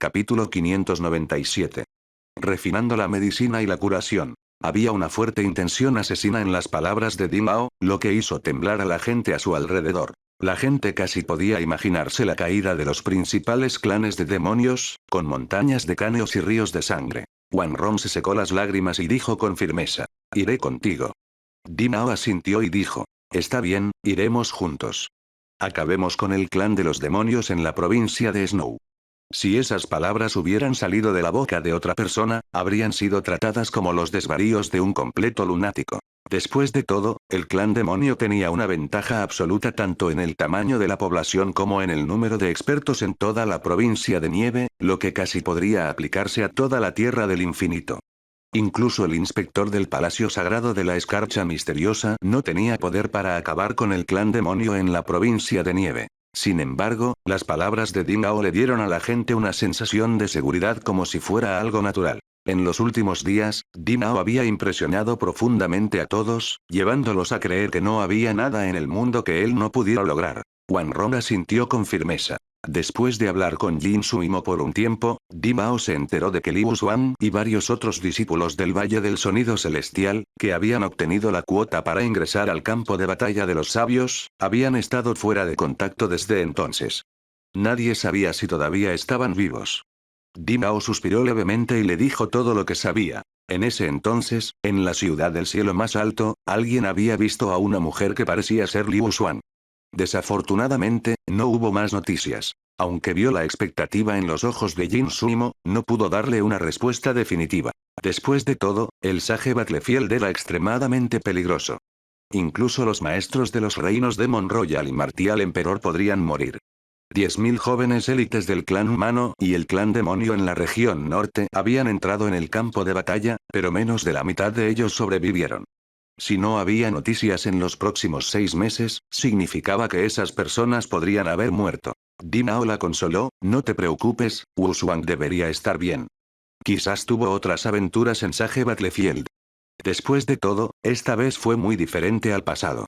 Capítulo 597. Refinando la medicina y la curación. Había una fuerte intención asesina en las palabras de Dimao, lo que hizo temblar a la gente a su alrededor. La gente casi podía imaginarse la caída de los principales clanes de demonios, con montañas de cráneos y ríos de sangre. Wanrong se secó las lágrimas y dijo con firmeza: iré contigo. Dimao asintió y dijo: está bien, iremos juntos. Acabemos con el clan de los demonios en la provincia de Snow. Si esas palabras hubieran salido de la boca de otra persona, habrían sido tratadas como los desvaríos de un completo lunático. Después de todo, el clan demonio tenía una ventaja absoluta tanto en el tamaño de la población como en el número de expertos en toda la provincia de nieve, lo que casi podría aplicarse a toda la tierra del infinito. Incluso el inspector del Palacio Sagrado de la Escarcha Misteriosa no tenía poder para acabar con el clan demonio en la provincia de nieve. Sin embargo, las palabras de Dimao le dieron a la gente una sensación de seguridad como si fuera algo natural. En los últimos días, Dimao había impresionado profundamente a todos, llevándolos a creer que no había nada en el mundo que él no pudiera lograr. Wanrong asintió con firmeza. Después de hablar con Jin Suimo por un tiempo, Dimao se enteró de que Liu Xuan y varios otros discípulos del Valle del Sonido Celestial, que habían obtenido la cuota para ingresar al campo de batalla de los sabios, habían estado fuera de contacto desde entonces. Nadie sabía si todavía estaban vivos. Dimao suspiró levemente y le dijo todo lo que sabía. En ese entonces, en la ciudad del cielo más alto, alguien había visto a una mujer que parecía ser Liu Xuan. Desafortunadamente, no hubo más noticias. Aunque vio la expectativa en los ojos de Jin Suimo, no pudo darle una respuesta definitiva. Después de todo, el sage Battlefield era extremadamente peligroso. Incluso los maestros de los reinos Demon Royal y Martial Emperor podrían morir. 10.000 jóvenes élites del clan humano y el clan demonio en la región norte habían entrado en el campo de batalla, pero menos de la mitad de ellos sobrevivieron. Si no había noticias en los próximos 6 meses, significaba que esas personas podrían haber muerto. Dimao la consoló: no te preocupes, Wu Xuan debería estar bien. Quizás tuvo otras aventuras en Sage Battlefield. Después de todo, esta vez fue muy diferente al pasado.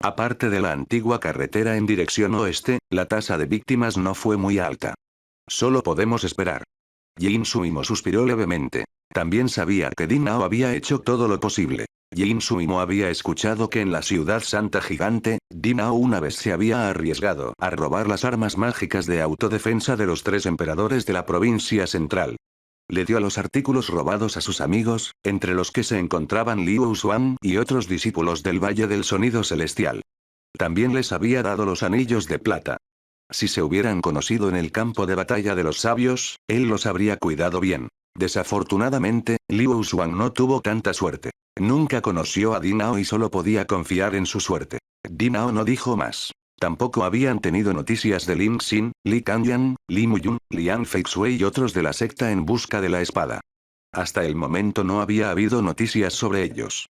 Aparte de la antigua carretera en dirección oeste, la tasa de víctimas no fue muy alta. Solo podemos esperar. Jin Suimo suspiró levemente. También sabía que Dimao había hecho todo lo posible. Jin Suimo había escuchado que en la ciudad santa gigante, Dimao una vez se había arriesgado a robar las armas mágicas de autodefensa de los 3 emperadores de la provincia central. Le dio los artículos robados a sus amigos, entre los que se encontraban Liu Xuan y otros discípulos del Valle del Sonido Celestial. También les había dado los anillos de plata. Si se hubieran conocido en el campo de batalla de los sabios, él los habría cuidado bien. Desafortunadamente, Liu Xuan no tuvo tanta suerte. Nunca conoció a Dimao y solo podía confiar en su suerte. Dimao no dijo más. Tampoco habían tenido noticias de Lin Xin, Li Kangyan, Li Muyun, Liang Feixue y otros de la secta en busca de la espada. Hasta el momento no había habido noticias sobre ellos.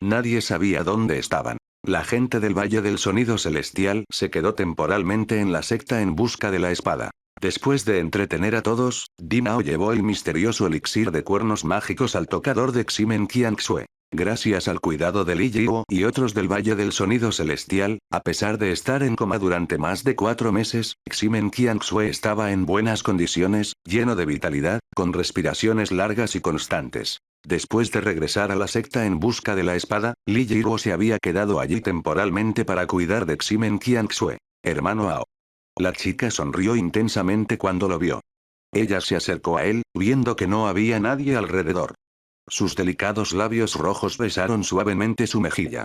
Nadie sabía dónde estaban. La gente del Valle del Sonido Celestial se quedó temporalmente en la secta en busca de la espada. Después de entretener a todos, Dimao llevó el misterioso elixir de cuernos mágicos al tocador de Ximen Qianxue. Gracias al cuidado de Li Jiwo y otros del Valle del Sonido Celestial, a pesar de estar en coma durante más de 4 meses, Ximen Qianxue estaba en buenas condiciones, lleno de vitalidad, con respiraciones largas y constantes. Después de regresar a la secta en busca de la espada, Li Jiwo se había quedado allí temporalmente para cuidar de Ximen Qianxue. Hermano Ao. La chica sonrió intensamente cuando lo vio. Ella se acercó a él, viendo que no había nadie alrededor. Sus delicados labios rojos besaron suavemente su mejilla.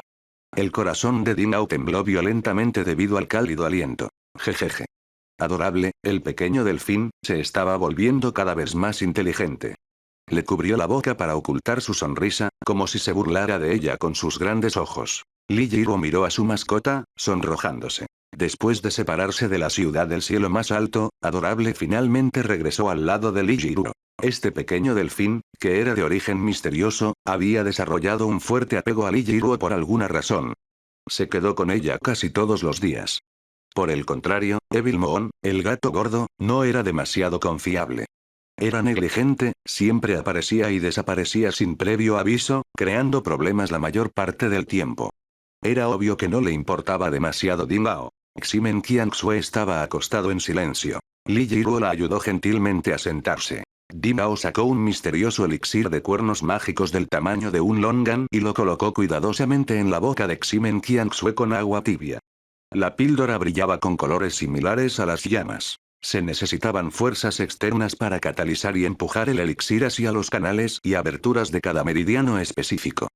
El corazón de Dimao tembló violentamente debido al cálido aliento. Jejeje. Adorable, el pequeño delfín, se estaba volviendo cada vez más inteligente. Le cubrió la boca para ocultar su sonrisa, como si se burlara de ella con sus grandes ojos. Li Jiwo miró a su mascota, sonrojándose. Después de separarse de la ciudad del cielo más alto, Adorable finalmente regresó al lado de Li Jiwo. Este pequeño delfín, que era de origen misterioso, había desarrollado un fuerte apego a Li Jiwo por alguna razón. Se quedó con ella casi todos los días. Por el contrario, Evil Moon, el gato gordo, no era demasiado confiable. Era negligente, siempre aparecía y desaparecía sin previo aviso, creando problemas la mayor parte del tiempo. Era obvio que no le importaba demasiado Dimao. Ximen Qianxue estaba acostado en silencio. Li Jiruo la ayudó gentilmente a sentarse. Dimao sacó un misterioso elixir de cuernos mágicos del tamaño de un longan y lo colocó cuidadosamente en la boca de Ximen Qianxue con agua tibia. La píldora brillaba con colores similares a las llamas. Se necesitaban fuerzas externas para catalizar y empujar el elixir hacia los canales y aberturas de cada meridiano específico.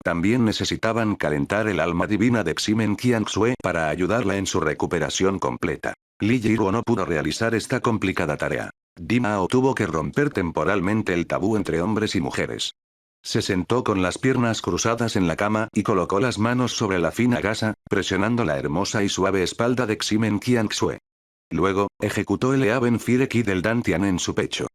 También necesitaban calentar el alma divina de Ximen Qianxue para ayudarla en su recuperación completa. Li Jiruo no pudo realizar esta complicada tarea. Dimao tuvo que romper temporalmente el tabú entre hombres y mujeres. Se sentó con las piernas cruzadas en la cama y colocó las manos sobre la fina gasa, presionando la hermosa y suave espalda de Ximen Qianxue. Luego, ejecutó el Eaven Fire Ki del Dantian en su pecho.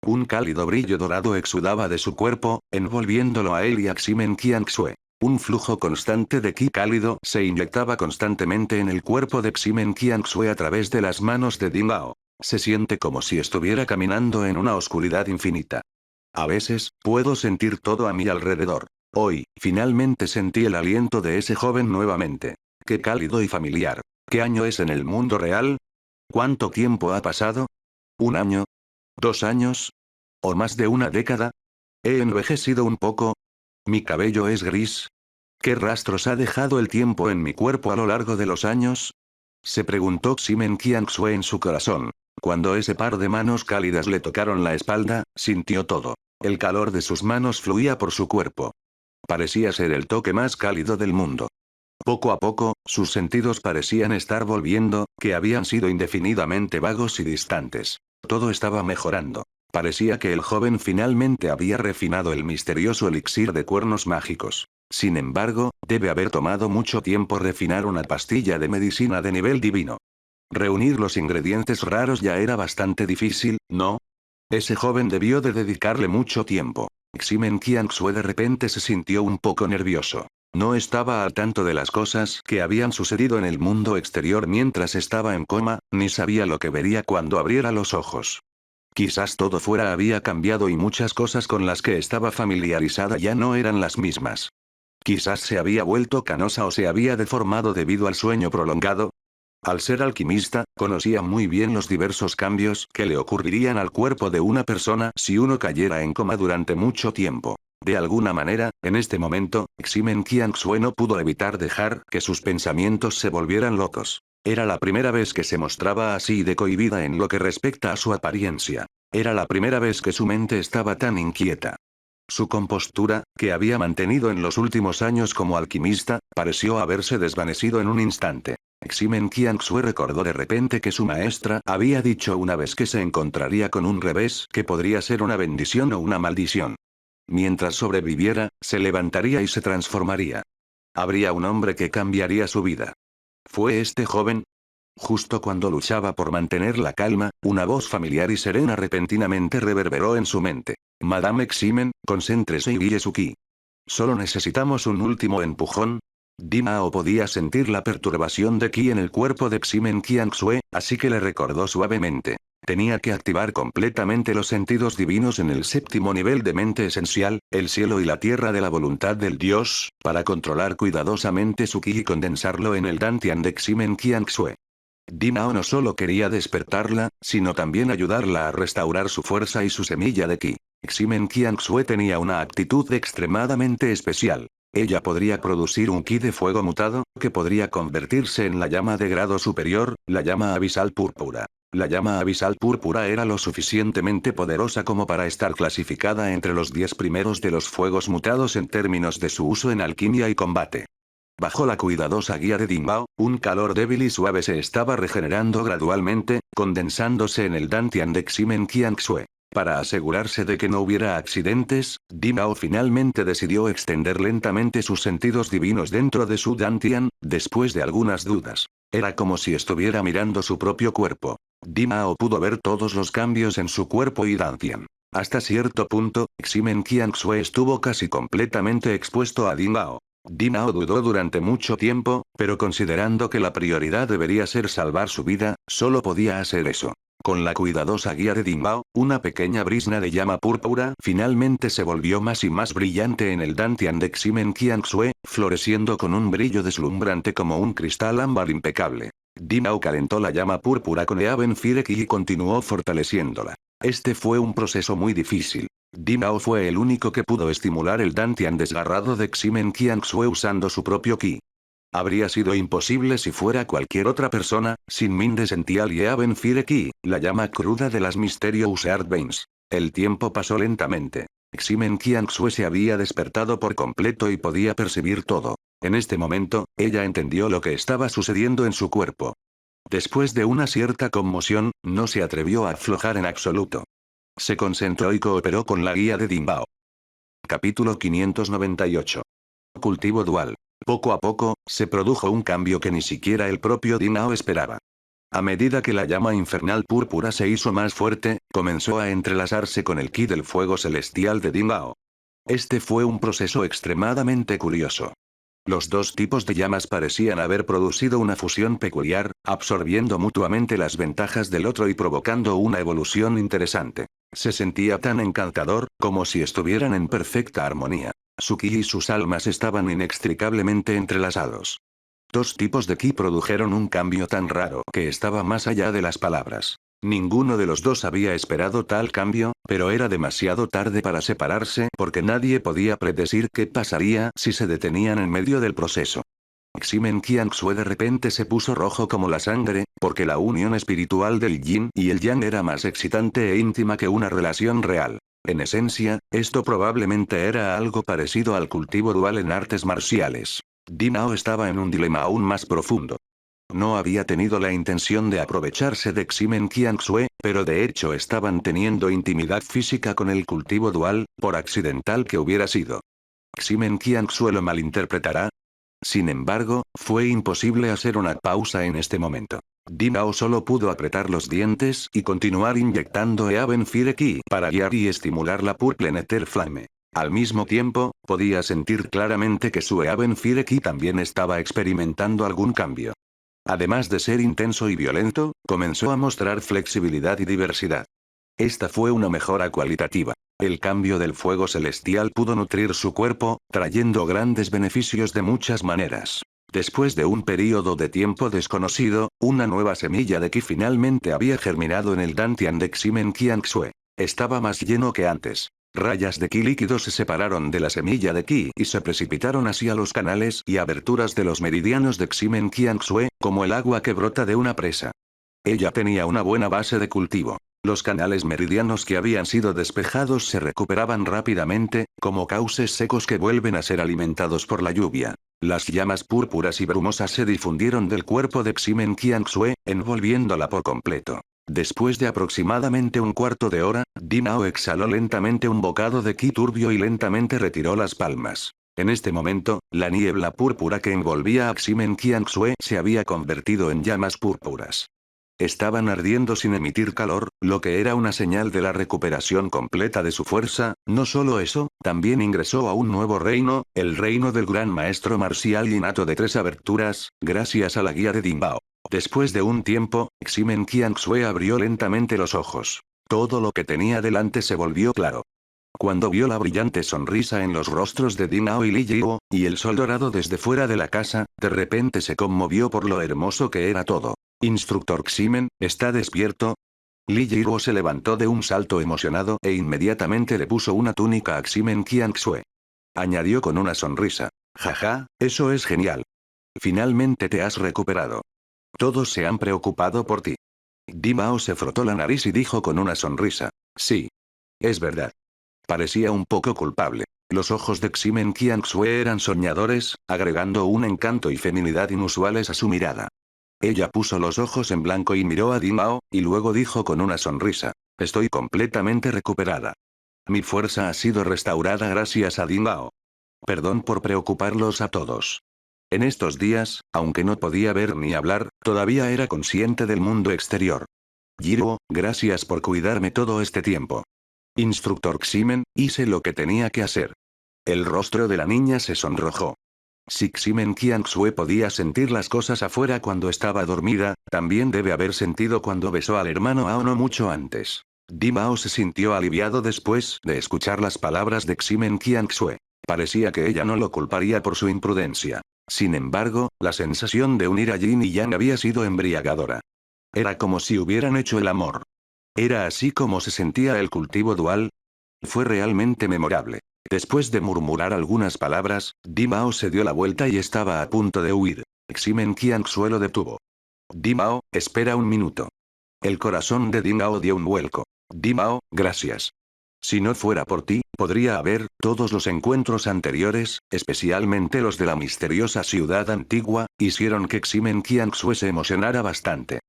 Un cálido brillo dorado exudaba de su cuerpo, envolviéndolo a él y a Ximen Qianxue. Un flujo constante de ki cálido se inyectaba constantemente en el cuerpo de Ximen Qianxue a través de las manos de Dimao. Se siente como si estuviera caminando en una oscuridad infinita. A veces, puedo sentir todo a mi alrededor. Hoy, finalmente sentí el aliento de ese joven nuevamente. Qué cálido y familiar. ¿Qué año es en el mundo real? ¿Cuánto tiempo ha pasado? ¿Un año? ¿2 años? ¿O más de una década? ¿He envejecido un poco? ¿Mi cabello es gris? ¿Qué rastros ha dejado el tiempo en mi cuerpo a lo largo de los años? Se preguntó Ximen Qianxue en su corazón. Cuando ese par de manos cálidas le tocaron la espalda, sintió todo. El calor de sus manos fluía por su cuerpo. Parecía ser el toque más cálido del mundo. Poco a poco, sus sentidos parecían estar volviendo, que habían sido indefinidamente vagos y distantes. Todo estaba mejorando. Parecía que el joven finalmente había refinado el misterioso elixir de cuernos mágicos. Sin embargo, debe haber tomado mucho tiempo refinar una pastilla de medicina de nivel divino. Reunir los ingredientes raros ya era bastante difícil, ¿no? Ese joven debió de dedicarle mucho tiempo. Ximen Qianxue de repente se sintió un poco nervioso. No estaba al tanto de las cosas que habían sucedido en el mundo exterior mientras estaba en coma, ni sabía lo que vería cuando abriera los ojos. Quizás todo fuera había cambiado y muchas cosas con las que estaba familiarizada ya no eran las mismas. Quizás se había vuelto canosa o se había deformado debido al sueño prolongado. Al ser alquimista, conocía muy bien los diversos cambios que le ocurrirían al cuerpo de una persona si uno cayera en coma durante mucho tiempo. De alguna manera, en este momento, Ximen Qianxue no pudo evitar dejar que sus pensamientos se volvieran locos. Era la primera vez que se mostraba así de cohibida en lo que respecta a su apariencia. Era la primera vez que su mente estaba tan inquieta. Su compostura, que había mantenido en los últimos años como alquimista, pareció haberse desvanecido en un instante. Ximen Qianxue recordó de repente que su maestra había dicho una vez que se encontraría con un revés que podría ser una bendición o una maldición. Mientras sobreviviera, se levantaría y se transformaría. Habría un hombre que cambiaría su vida. ¿Fue este joven? Justo cuando luchaba por mantener la calma, una voz familiar y serena repentinamente reverberó en su mente. Madame Ximen, concéntrese y guíe su ki. Solo necesitamos un último empujón. Dimao podía sentir la perturbación de ki en el cuerpo de Ximen Qianxue, así que le recordó suavemente. Tenía que activar completamente los sentidos divinos en el séptimo nivel de mente esencial, el cielo y la tierra de la voluntad del dios, para controlar cuidadosamente su ki y condensarlo en el dantian de Ximen Qianxue. Dimao no solo quería despertarla, sino también ayudarla a restaurar su fuerza y su semilla de ki. Ximen Qianxue tenía una actitud extremadamente especial. Ella podría producir un ki de fuego mutado, que podría convertirse en la llama de grado superior, la llama abisal púrpura. La llama abisal púrpura era lo suficientemente poderosa como para estar clasificada entre los 10 primeros de los fuegos mutados en términos de su uso en alquimia y combate. Bajo la cuidadosa guía de Dimao, un calor débil y suave se estaba regenerando gradualmente, condensándose en el dantian de Ximen Qianxue. Para asegurarse de que no hubiera accidentes, Dimao finalmente decidió extender lentamente sus sentidos divinos dentro de su dantian, después de algunas dudas. Era como si estuviera mirando su propio cuerpo. Dimao pudo ver todos los cambios en su cuerpo y dantian. Hasta cierto punto, Ximen Qianxue estuvo casi completamente expuesto a Dimao. Dimao dudó durante mucho tiempo, pero considerando que la prioridad debería ser salvar su vida, solo podía hacer eso. Con la cuidadosa guía de Dimao, una pequeña brisna de llama púrpura finalmente se volvió más y más brillante en el dantian de Ximen Qianxue, floreciendo con un brillo deslumbrante como un cristal ámbar impecable. Dimao calentó la llama púrpura con Eaven Fire Ki y continuó fortaleciéndola. Este fue un proceso muy difícil. Dimao fue el único que pudo estimular el Dantian desgarrado de Ximen Qianxue usando su propio ki. Habría sido imposible si fuera cualquier otra persona, sin Minde Sential y Eaven Fire Ki, la llama cruda de las Mysterious Earth Veins. El tiempo pasó lentamente. Ximen Qianxue se había despertado por completo y podía percibir todo. En este momento, ella entendió lo que estaba sucediendo en su cuerpo. Después de una cierta conmoción, no se atrevió a aflojar en absoluto. Se concentró y cooperó con la guía de Dinbao. Capítulo 598. Cultivo dual. Poco a poco, se produjo un cambio que ni siquiera el propio Dinbao esperaba. A medida que la llama infernal púrpura se hizo más fuerte, comenzó a entrelazarse con el ki del fuego celestial de Dinbao. Este fue un proceso extremadamente curioso. Los dos tipos de llamas parecían haber producido una fusión peculiar, absorbiendo mutuamente las ventajas del otro y provocando una evolución interesante. Se sentía tan encantador, como si estuvieran en perfecta armonía. Su ki y sus almas estaban inextricablemente entrelazados. Dos tipos de ki produjeron un cambio tan raro que estaba más allá de las palabras. Ninguno de los dos había esperado tal cambio, pero era demasiado tarde para separarse porque nadie podía predecir qué pasaría si se detenían en medio del proceso. Ximen Qianxue de repente se puso rojo como la sangre, porque la unión espiritual del yin y el yang era más excitante e íntima que una relación real. En esencia, esto probablemente era algo parecido al cultivo dual en artes marciales. Dinao estaba en un dilema aún más profundo. No había tenido la intención de aprovecharse de Ximen Qianxue, pero de hecho estaban teniendo intimidad física con el cultivo dual, por accidental que hubiera sido. ¿Ximen Qianxue lo malinterpretará? Sin embargo, fue imposible hacer una pausa en este momento. Dinao solo pudo apretar los dientes y continuar inyectando Eaven Fire Ki para guiar y estimular la Purple Nether Flame. Al mismo tiempo, podía sentir claramente que su Eaven Fire Ki también estaba experimentando algún cambio. Además de ser intenso y violento, comenzó a mostrar flexibilidad y diversidad. Esta fue una mejora cualitativa. El cambio del fuego celestial pudo nutrir su cuerpo, trayendo grandes beneficios de muchas maneras. Después de un período de tiempo desconocido, una nueva semilla de ki finalmente había germinado en el Dantian de Ximen Qianxue. Estaba más lleno que antes. Rayas de ki líquido se separaron de la semilla de ki y se precipitaron hacia los canales y aberturas de los meridianos de Ximen Qianxue, como el agua que brota de una presa. Ella tenía una buena base de cultivo. Los canales meridianos que habían sido despejados se recuperaban rápidamente, como cauces secos que vuelven a ser alimentados por la lluvia. Las llamas púrpuras y brumosas se difundieron del cuerpo de Ximen Qianxue, envolviéndola por completo. Después de aproximadamente un cuarto de hora, Dinao exhaló lentamente un bocado de ki turbio y lentamente retiró las palmas. En este momento, la niebla púrpura que envolvía a Ximen Qianxue se había convertido en llamas púrpuras. Estaban ardiendo sin emitir calor, lo que era una señal de la recuperación completa de su fuerza. No solo eso, también ingresó a un nuevo reino, el reino del gran maestro marcial innato de 3 aberturas, gracias a la guía de Dinbao. Después de un tiempo, Ximen Qianxue abrió lentamente los ojos. Todo lo que tenía delante se volvió claro. Cuando vio la brillante sonrisa en los rostros de Dinao y Li Jiwo, y el sol dorado desde fuera de la casa, de repente se conmovió por lo hermoso que era todo. Instructor Ximen, ¿está despierto? Li Jiwo se levantó de un salto emocionado e inmediatamente le puso una túnica a Ximen Qianxue. Añadió con una sonrisa. Jaja, eso es genial. Finalmente te has recuperado. Todos se han preocupado por ti. Dinbao se frotó la nariz y dijo con una sonrisa. Sí. Es verdad. Parecía un poco culpable. Los ojos de Ximen Qianxue eran soñadores, agregando un encanto y feminidad inusuales a su mirada. Ella puso los ojos en blanco y miró a Dinbao, y luego dijo con una sonrisa. Estoy completamente recuperada. Mi fuerza ha sido restaurada gracias a Dinbao. Perdón por preocuparlos a todos. En estos días, aunque no podía ver ni hablar, todavía era consciente del mundo exterior. Jiwo, gracias por cuidarme todo este tiempo. Instructor Ximen, hice lo que tenía que hacer. El rostro de la niña se sonrojó. Si Ximen Qianxue podía sentir las cosas afuera cuando estaba dormida, también debe haber sentido cuando besó al hermano Ao no mucho antes. Dinbao se sintió aliviado después de escuchar las palabras de Ximen Qianxue. Parecía que ella no lo culparía por su imprudencia. Sin embargo, la sensación de unir a Yin y Yang había sido embriagadora. Era como si hubieran hecho el amor. ¿Era así como se sentía el cultivo dual? Fue realmente memorable. Después de murmurar algunas palabras, Dimao se dio la vuelta y estaba a punto de huir. Ximen Qianxue lo detuvo. Dimao, espera un minuto. El corazón de Dimao dio un vuelco. Dimao, gracias. Si no fuera por ti, podría haber, todos los encuentros anteriores, especialmente los de la misteriosa ciudad antigua, hicieron que Ximen Qianxue se emocionara bastante.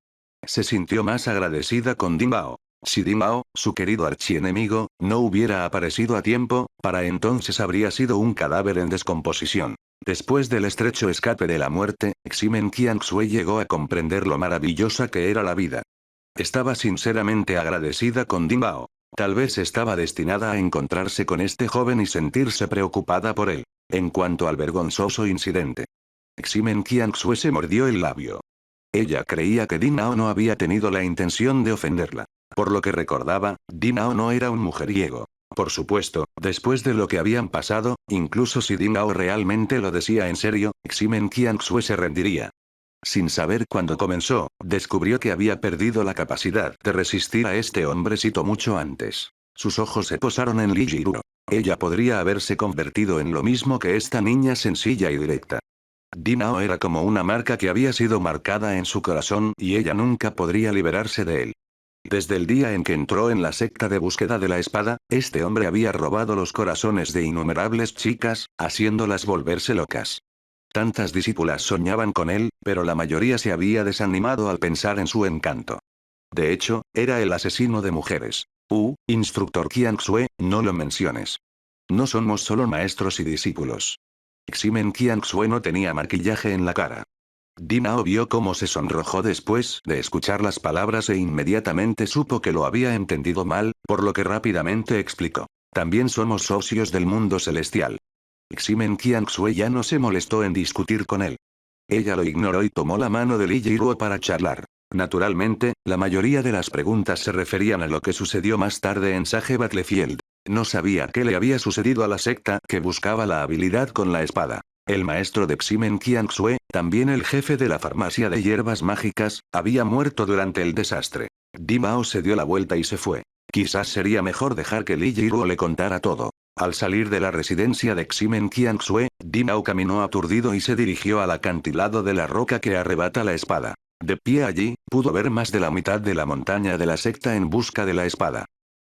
Se sintió más agradecida con Dimao. Si Dimao, su querido archienemigo, no hubiera aparecido a tiempo, para entonces habría sido un cadáver en descomposición. Después del estrecho escape de la muerte, Ximen Qianxue llegó a comprender lo maravillosa que era la vida. Estaba sinceramente agradecida con Dimao. Tal vez estaba destinada a encontrarse con este joven y sentirse preocupada por él. En cuanto al vergonzoso incidente, Ximen Qianxue se mordió el labio. Ella creía que Dimao no había tenido la intención de ofenderla. Por lo que recordaba, Dimao no era un mujeriego. Por supuesto, después de lo que habían pasado, incluso si Dimao realmente lo decía en serio, Ximen Qianxue se rendiría. Sin saber cuándo comenzó, descubrió que había perdido la capacidad de resistir a este hombrecito mucho antes. Sus ojos se posaron en Li Jiro. Ella podría haberse convertido en lo mismo que esta niña sencilla y directa. Dimao era como una marca que había sido marcada en su corazón y ella nunca podría liberarse de él. Desde el día en que entró en la secta de búsqueda de la espada, este hombre había robado los corazones de innumerables chicas, haciéndolas volverse locas. Tantas discípulas soñaban con él, pero la mayoría se había desanimado al pensar en su encanto. De hecho, era el asesino de mujeres. Instructor Qianxue, no lo menciones. No somos solo maestros y discípulos. Ximen Qianxue no tenía maquillaje en la cara. Dimao vio cómo se sonrojó después de escuchar las palabras e inmediatamente supo que lo había entendido mal, por lo que rápidamente explicó. También somos socios del mundo celestial. Ximen Qianxue ya no se molestó en discutir con él. Ella lo ignoró y tomó la mano de Li Jiruo para charlar. Naturalmente, la mayoría de las preguntas se referían a lo que sucedió más tarde en Sage Battlefield. No sabía qué le había sucedido a la secta que buscaba la habilidad con la espada. El maestro de Ximen Qianxue, también el jefe de la farmacia de hierbas mágicas, había muerto durante el desastre. Dimao se dio la vuelta y se fue. Quizás sería mejor dejar que Li Jiruo le contara todo. Al salir de la residencia de Ximen Qianxue, Dimao caminó aturdido y se dirigió al acantilado de la roca que arrebata la espada. De pie allí, pudo ver más de la mitad de la montaña de la secta en busca de la espada.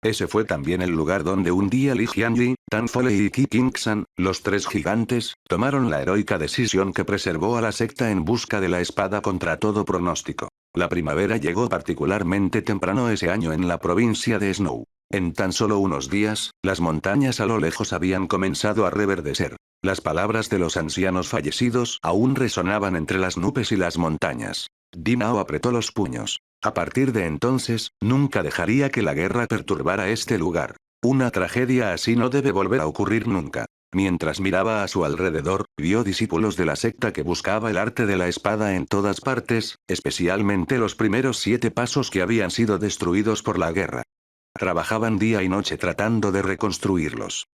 Ese fue también el lugar donde un día Li Jianyi, Tan Foley y Qi Qingxan, los tres gigantes, tomaron la heroica decisión que preservó a la secta en busca de la espada contra todo pronóstico. La primavera llegó particularmente temprano ese año en la provincia de Snow. En tan solo unos días, las montañas a lo lejos habían comenzado a reverdecer. Las palabras de los ancianos fallecidos aún resonaban entre las nubes y las montañas. Dimao apretó los puños. A partir de entonces, nunca dejaría que la guerra perturbara este lugar. Una tragedia así no debe volver a ocurrir nunca. Mientras miraba a su alrededor, vio discípulos de la secta que buscaba el arte de la espada en todas partes, especialmente los primeros 7 pasos que habían sido destruidos por la guerra. Trabajaban día y noche tratando de reconstruirlos.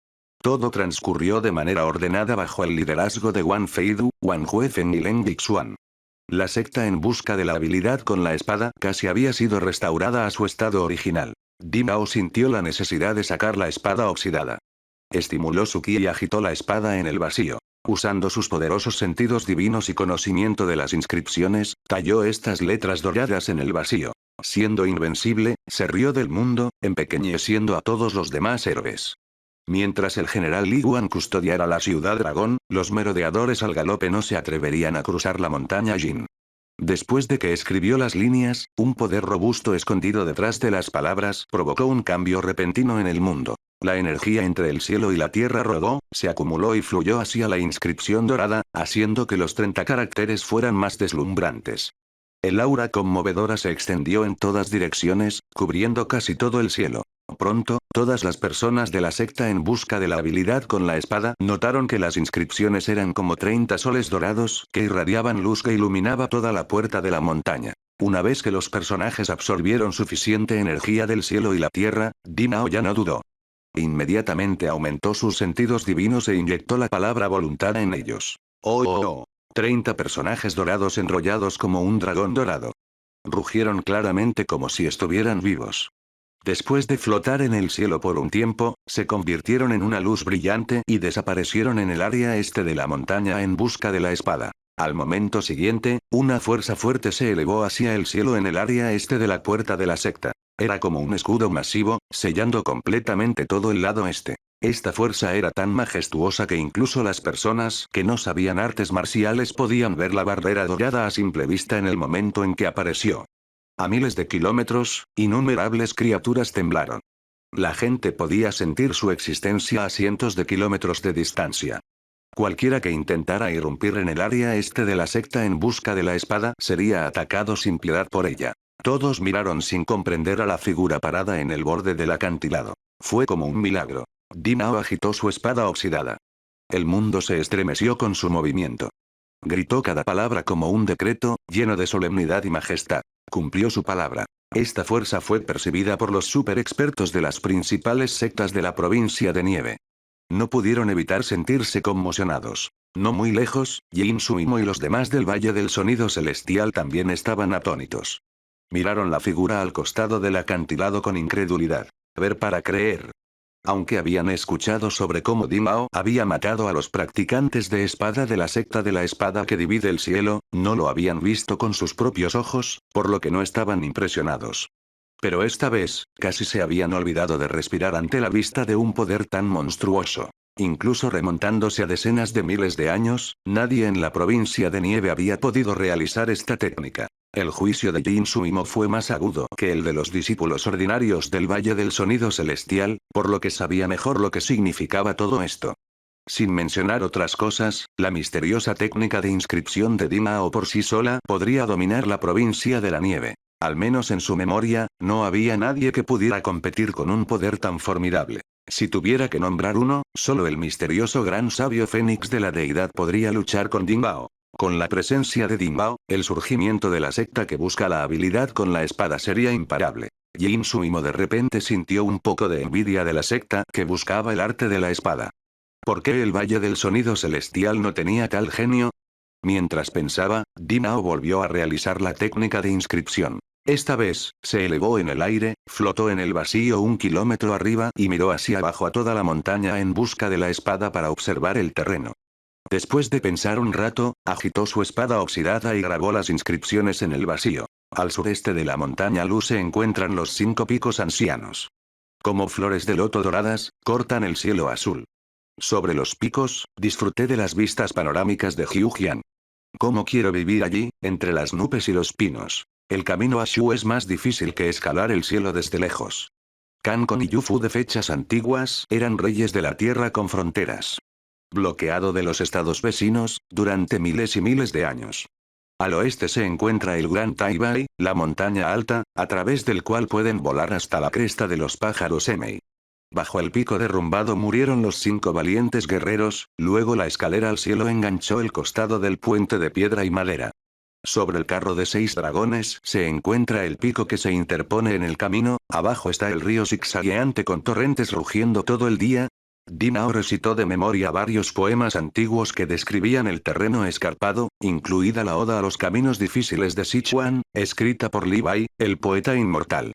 Todo transcurrió de manera ordenada bajo el liderazgo de Wang Feidu, Wang Huifeng y Leng Yixuan. La secta en busca de la habilidad con la espada casi había sido restaurada a su estado original. Dimao sintió la necesidad de sacar la espada oxidada. Estimuló su ki y agitó la espada en el vacío. Usando sus poderosos sentidos divinos y conocimiento de las inscripciones, talló estas letras doradas en el vacío. Siendo invencible, se rió del mundo, empequeñeciendo a todos los demás héroes. Mientras el general Li Guan custodiara la ciudad dragón, los merodeadores al galope no se atreverían a cruzar la montaña Jin. Después de que escribió las líneas, un poder robusto escondido detrás de las palabras provocó un cambio repentino en el mundo. La energía entre el cielo y la tierra rodó, se acumuló y fluyó hacia la inscripción dorada, haciendo que los 30 caracteres fueran más deslumbrantes. El aura conmovedora se extendió en todas direcciones, cubriendo casi todo el cielo. Pronto, todas las personas de la secta en busca de la habilidad con la espada notaron que las inscripciones eran como 30 soles dorados que irradiaban luz que iluminaba toda la puerta de la montaña. Una vez que los personajes absorbieron suficiente energía del cielo y la tierra, Dimao ya no dudó. Inmediatamente aumentó sus sentidos divinos e inyectó la palabra voluntad en ellos. Oh, oh, oh. 30 personajes dorados enrollados como un dragón dorado. Rugieron claramente como si estuvieran vivos. Después de flotar en el cielo por un tiempo, se convirtieron en una luz brillante y desaparecieron en el área este de la montaña en busca de la espada. Al momento siguiente, una fuerza fuerte se elevó hacia el cielo en el área este de la puerta de la secta. Era como un escudo masivo, sellando completamente todo el lado este. Esta fuerza era tan majestuosa que incluso las personas que no sabían artes marciales podían ver la barrera dorada a simple vista en el momento en que apareció. A miles de kilómetros, innumerables criaturas temblaron. La gente podía sentir su existencia a cientos de kilómetros de distancia. Cualquiera que intentara irrumpir en el área este de la secta en busca de la espada sería atacado sin piedad por ella. Todos miraron sin comprender a la figura parada en el borde del acantilado. Fue como un milagro. Dinao agitó su espada oxidada. El mundo se estremeció con su movimiento. Gritó cada palabra como un decreto, lleno de solemnidad y majestad. Cumplió su palabra. Esta fuerza fue percibida por los super expertos de las principales sectas de la provincia de Nieve. No pudieron evitar sentirse conmocionados. No muy lejos, Jin Suimo y los demás del Valle del Sonido Celestial también estaban atónitos. Miraron la figura al costado del acantilado con incredulidad. Ver para creer. Aunque habían escuchado sobre cómo Dimao había matado a los practicantes de espada de la secta de la espada que divide el cielo, no lo habían visto con sus propios ojos, por lo que no estaban impresionados. Pero esta vez, casi se habían olvidado de respirar ante la vista de un poder tan monstruoso. Incluso remontándose a decenas de miles de años, nadie en la provincia de Nieve había podido realizar esta técnica. El juicio de Jin Suimo fue más agudo que el de los discípulos ordinarios del Valle del Sonido Celestial, por lo que sabía mejor lo que significaba todo esto. Sin mencionar otras cosas, la misteriosa técnica de inscripción de Dimao por sí sola podría dominar la provincia de la nieve. Al menos en su memoria, no había nadie que pudiera competir con un poder tan formidable. Si tuviera que nombrar uno, solo el misterioso gran sabio Fénix de la deidad podría luchar con Dimao. Con la presencia de Dimao, el surgimiento de la secta que busca la habilidad con la espada sería imparable. Jin Suimo de repente sintió un poco de envidia de la secta que buscaba el arte de la espada. ¿Por qué el Valle del Sonido Celestial no tenía tal genio? Mientras pensaba, Dimao volvió a realizar la técnica de inscripción. Esta vez, se elevó en el aire, flotó en el vacío un kilómetro arriba y miró hacia abajo a toda la montaña en busca de la espada para observar el terreno. Después de pensar un rato, agitó su espada oxidada y grabó las inscripciones en el vacío. Al sureste de la montaña Luz se encuentran los 5 picos ancianos. Como flores de loto doradas, cortan el cielo azul. Sobre los picos, disfruté de las vistas panorámicas de Jiujian. ¿Cómo quiero vivir allí, entre las nubes y los pinos? El camino a Shu es más difícil que escalar el cielo desde lejos. Kankon y Yufu de fechas antiguas eran reyes de la tierra con fronteras. Bloqueado de los estados vecinos, durante miles y miles de años. Al oeste se encuentra el Gran Taibai, la montaña alta, a través del cual pueden volar hasta la cresta de los pájaros Emei. Bajo el pico derrumbado murieron los 5 valientes guerreros, luego la escalera al cielo enganchó el costado del puente de piedra y madera. Sobre el carro de 6 dragones se encuentra el pico que se interpone en el camino, abajo está el río zigzagueante con torrentes rugiendo todo el día. Dimao recitó de memoria varios poemas antiguos que describían el terreno escarpado, incluida la Oda a los caminos difíciles de Sichuan, escrita por Li Bai, el poeta inmortal.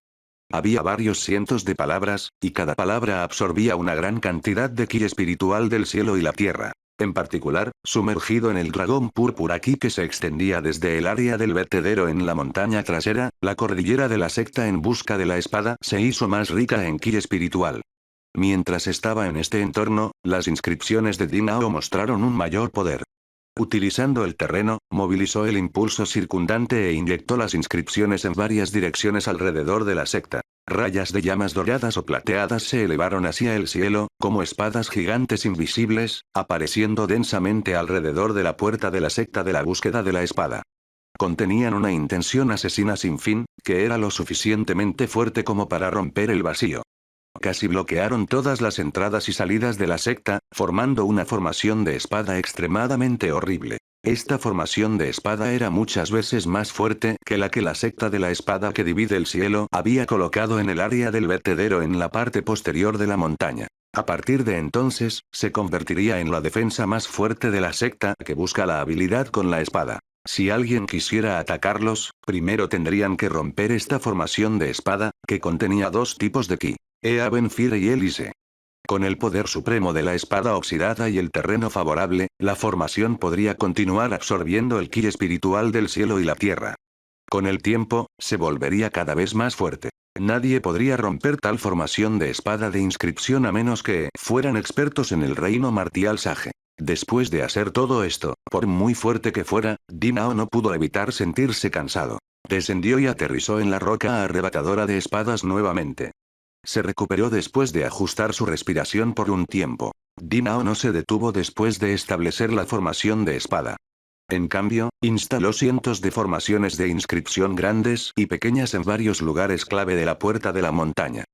Había varios cientos de palabras, y cada palabra absorbía una gran cantidad de ki espiritual del cielo y la tierra. En particular, sumergido en el dragón púrpura ki que se extendía desde el área del vertedero en la montaña trasera, la cordillera de la secta en busca de la espada se hizo más rica en ki espiritual. Mientras estaba en este entorno, las inscripciones de Dimao mostraron un mayor poder. Utilizando el terreno, movilizó el impulso circundante e inyectó las inscripciones en varias direcciones alrededor de la secta. Rayas de llamas doradas o plateadas se elevaron hacia el cielo, como espadas gigantes invisibles, apareciendo densamente alrededor de la puerta de la secta de la búsqueda de la espada. Contenían una intención asesina sin fin, que era lo suficientemente fuerte como para romper el vacío. Casi bloquearon todas las entradas y salidas de la secta, formando una formación de espada extremadamente horrible. Esta formación de espada era muchas veces más fuerte que la secta de la espada que divide el cielo había colocado en el área del vertedero en la parte posterior de la montaña. A partir de entonces, se convertiría en la defensa más fuerte de la secta que busca la habilidad con la espada. Si alguien quisiera atacarlos, primero tendrían que romper esta formación de espada, que contenía dos tipos de ki. Eaben Fire y Elise. Con el poder supremo de la espada oxidada y el terreno favorable, la formación podría continuar absorbiendo el ki espiritual del cielo y la tierra. Con el tiempo, se volvería cada vez más fuerte. Nadie podría romper tal formación de espada de inscripción a menos que fueran expertos en el reino martial Sage. Después de hacer todo esto, por muy fuerte que fuera, Dinao no pudo evitar sentirse cansado. Descendió y aterrizó en la roca arrebatadora de espadas nuevamente. Se recuperó después de ajustar su respiración por un tiempo. Dinao no se detuvo después de establecer la formación de espada. En cambio, instaló cientos de formaciones de inscripción grandes y pequeñas en varios lugares clave de la puerta de la montaña.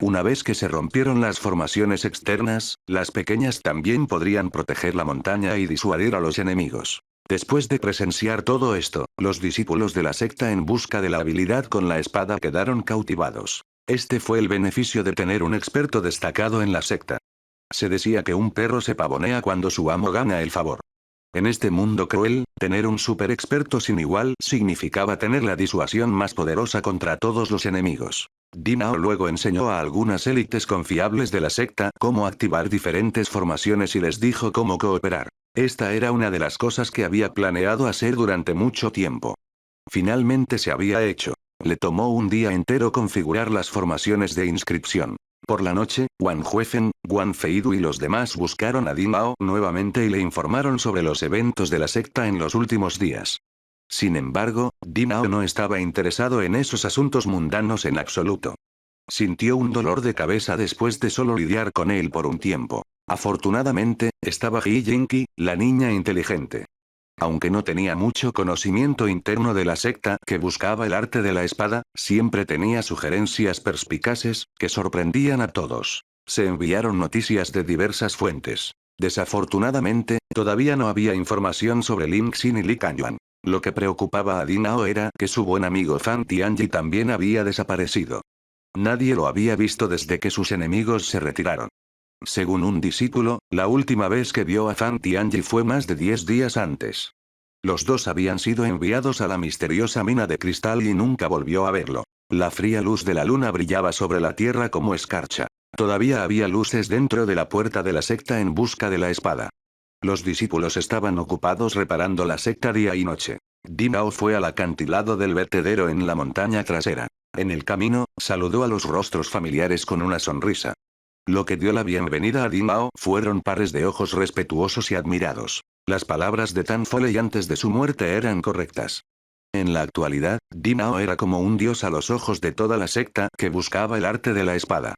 Una vez que se rompieron las formaciones externas, las pequeñas también podrían proteger la montaña y disuadir a los enemigos. Después de presenciar todo esto, los discípulos de la secta en busca de la habilidad con la espada quedaron cautivados. Este fue el beneficio de tener un experto destacado en la secta. Se decía que un perro se pavonea cuando su amo gana el favor. En este mundo cruel, tener un super experto sin igual significaba tener la disuasión más poderosa contra todos los enemigos. Dinao luego enseñó a algunas élites confiables de la secta cómo activar diferentes formaciones y les dijo cómo cooperar. Esta era una de las cosas que había planeado hacer durante mucho tiempo. Finalmente se había hecho. Le tomó un día entero configurar las formaciones de inscripción. Por la noche, Wang Huefen, Guan Feidu y los demás buscaron a Dinao nuevamente y le informaron sobre los eventos de la secta en los últimos días. Sin embargo, Dinao no estaba interesado en esos asuntos mundanos en absoluto. Sintió un dolor de cabeza después de solo lidiar con él por un tiempo. Afortunadamente, estaba Ji Jinki, la niña inteligente. Aunque no tenía mucho conocimiento interno de la secta que buscaba el arte de la espada, siempre tenía sugerencias perspicaces, que sorprendían a todos. Se enviaron noticias de diversas fuentes. Desafortunadamente, todavía no había información sobre Lin Xin y Li Kanyuan. Lo que preocupaba a Dinao era que su buen amigo Fan Tianyi también había desaparecido. Nadie lo había visto desde que sus enemigos se retiraron. Según un discípulo, la última vez que vio a Fan Tianyi fue más de 10 días antes. Los dos habían sido enviados a la misteriosa mina de cristal y nunca volvió a verlo. La fría luz de la luna brillaba sobre la tierra como escarcha. Todavía había luces dentro de la puerta de la secta en busca de la espada. Los discípulos estaban ocupados reparando la secta día y noche. Dinao fue al acantilado del vertedero en la montaña trasera. En el camino, saludó a los rostros familiares con una sonrisa. Lo que dio la bienvenida a Dinao fueron pares de ojos respetuosos y admirados. Las palabras de Tan Foley antes de su muerte eran correctas. En la actualidad, Dinao era como un dios a los ojos de toda la secta que buscaba el arte de la espada.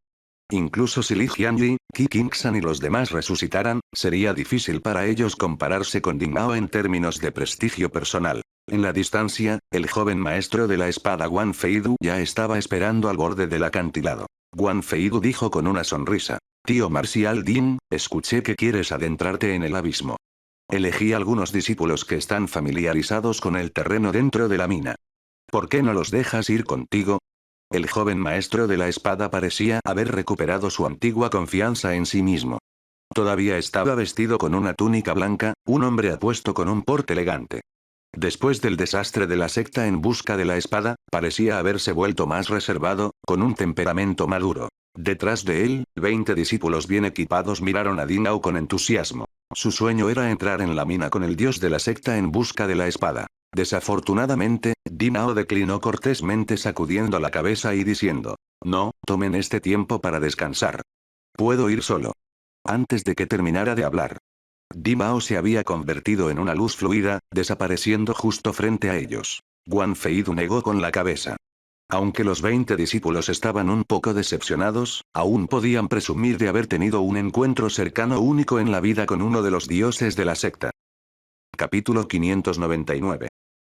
Incluso si Li Jianyi, Qi Qingsan y los demás resucitaran, sería difícil para ellos compararse con Dinao en términos de prestigio personal. En la distancia, el joven maestro de la espada Guan Feidu ya estaba esperando al borde del acantilado. Guan Feidu dijo con una sonrisa. Tío Marcial Din, escuché que quieres adentrarte en el abismo. Elegí algunos discípulos que están familiarizados con el terreno dentro de la mina. ¿Por qué no los dejas ir contigo? El joven maestro de la espada parecía haber recuperado su antigua confianza en sí mismo. Todavía estaba vestido con una túnica blanca, un hombre apuesto con un porte elegante. Después del desastre de la secta en busca de la espada, parecía haberse vuelto más reservado, con un temperamento maduro. Detrás de él, 20 discípulos bien equipados miraron a Dinao con entusiasmo. Su sueño era entrar en la mina con el dios de la secta en busca de la espada. Desafortunadamente, Dinao declinó cortésmente sacudiendo la cabeza y diciendo: no, tomen este tiempo para descansar. Puedo ir solo. Antes de que terminara de hablar, Dinao se había convertido en una luz fluida, desapareciendo justo frente a ellos. Guan Feidu negó con la cabeza. Aunque los 20 discípulos estaban un poco decepcionados, aún podían presumir de haber tenido un encuentro cercano único en la vida con uno de los dioses de la secta. Capítulo 599.